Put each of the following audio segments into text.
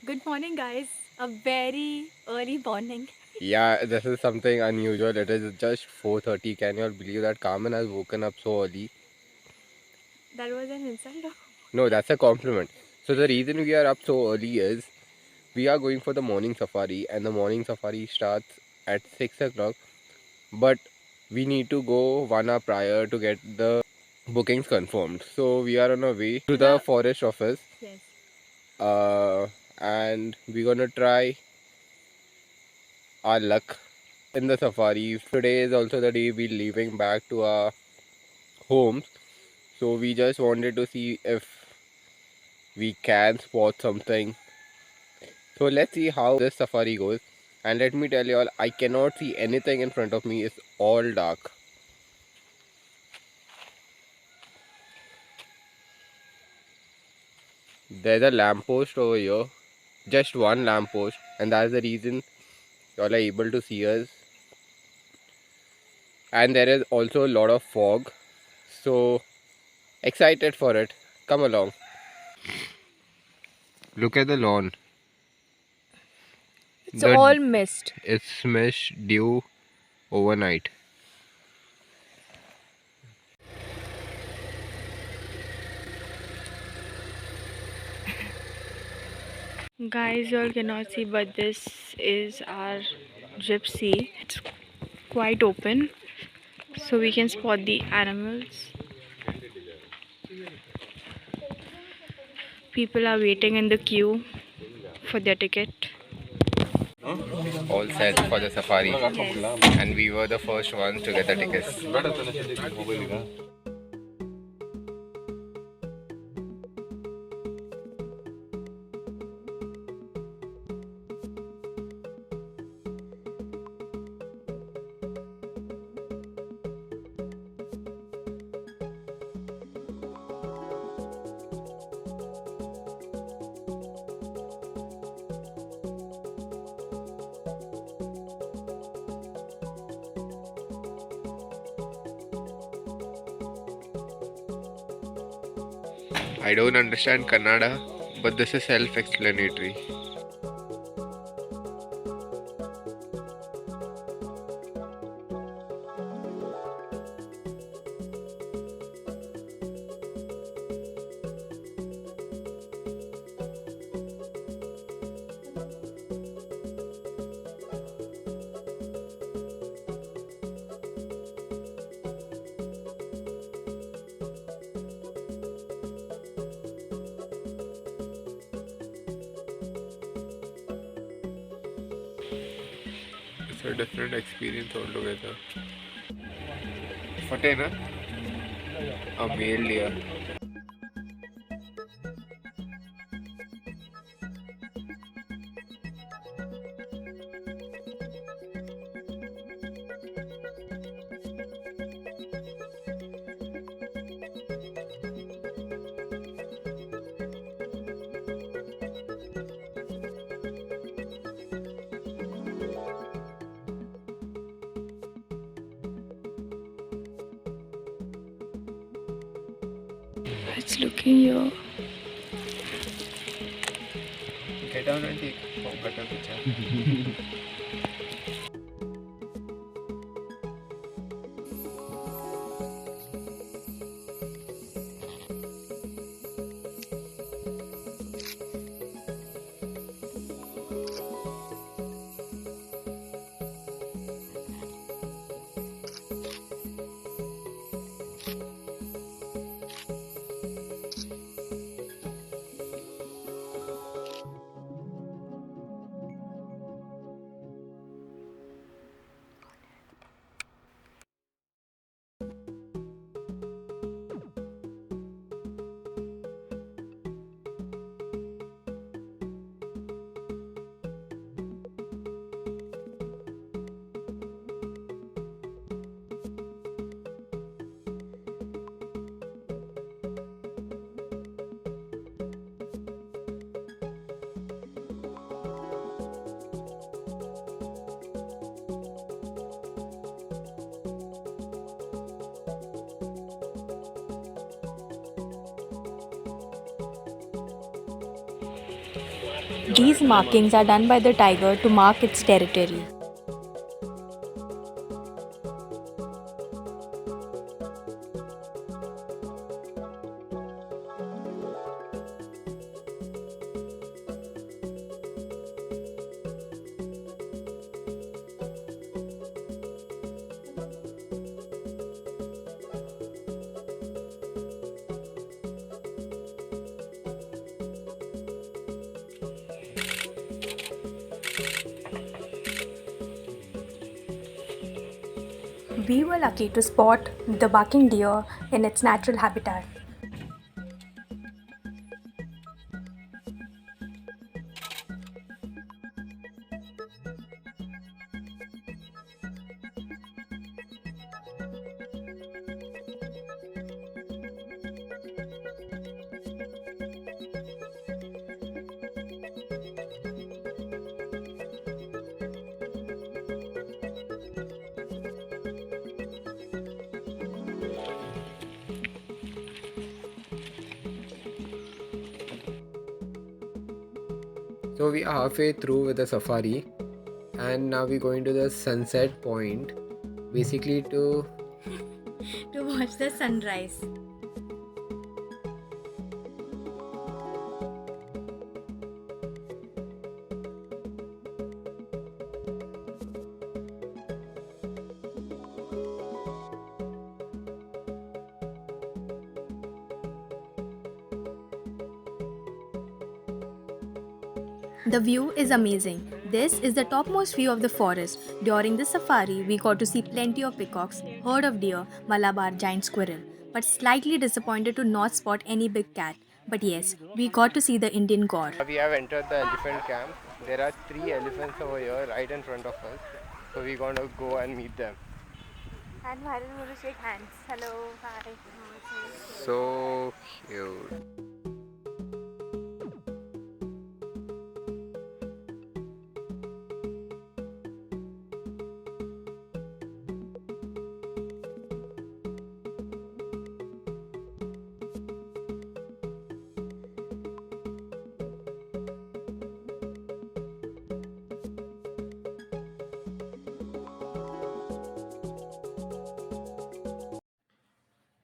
Good morning, guys. A very early morning. Yeah, this is something unusual. It is just 4:30. Can you all believe that Carmen has woken up so early? That was an insult. No, that's a compliment. So the reason we are up so early is we are going for the morning safari, and the morning safari starts at 6 o'clock. But we need to go 1 hour prior to get the bookings confirmed. So we are on our way to To the the forest office, yes. uh, and we're gonna try our luck in the safari. Today is also the day we're leaving back to our homes. So we just wanted to see if we can spot something. So let's see how this safari goes. And let me tell you all, I cannot see anything in front of me. It's all dark. There's a lamppost over here. Just one lamppost. And that's the reason y'all are able to see us. And there is also a lot of fog. So excited for it. Come along. Look at the lawn. It's The all mist. it's smashed dew overnight. Guys, you all cannot see, but this is our gypsy. It's quite open, so we can spot the animals. People are waiting in the queue for their ticket. All set for the safari. Yes. And we were the first ones to get the tickets. I don't understand Kannada, but this is self-explanatory. It's a different experience altogether. Fate na? A male deer. It's looking here. Get down and take a better picture. These markings are done by the tiger to mark its territory. We were lucky to spot the barking deer in its natural habitat. So we are halfway through with the safari, and now we're going to the sunset point, basically to To watch the sunrise. The view is amazing. This is the topmost view of the forest. During the safari, we got to see plenty of peacocks, herd of deer, Malabar giant squirrel, but slightly disappointed to not spot any big cat. But yes, we got to see the Indian gaur. we have entered the elephant camp. There are three elephants over here right in front of us. So we're going to go and meet them. And Bharat will shake hands. Hello, hi. So cute.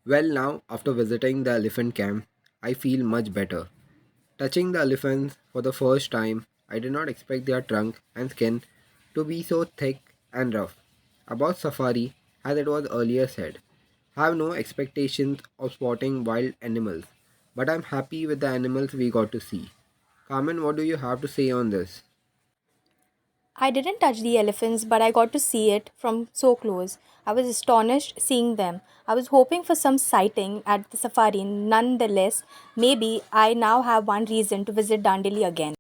Well, now after visiting the elephant camp, I feel much better. Touching the elephants for the first time, I did not expect their trunk and skin to be so thick and rough. About safari, as it was earlier said, I have no expectations of spotting wild animals, but I'm happy with the animals we got to see. Carmen, what do you have to say on this? I didn't touch the elephants, but I got to see it from so close. I was astonished seeing them. I was hoping for some sighting at the safari. Nonetheless, maybe I now have one reason to visit Dandeli again.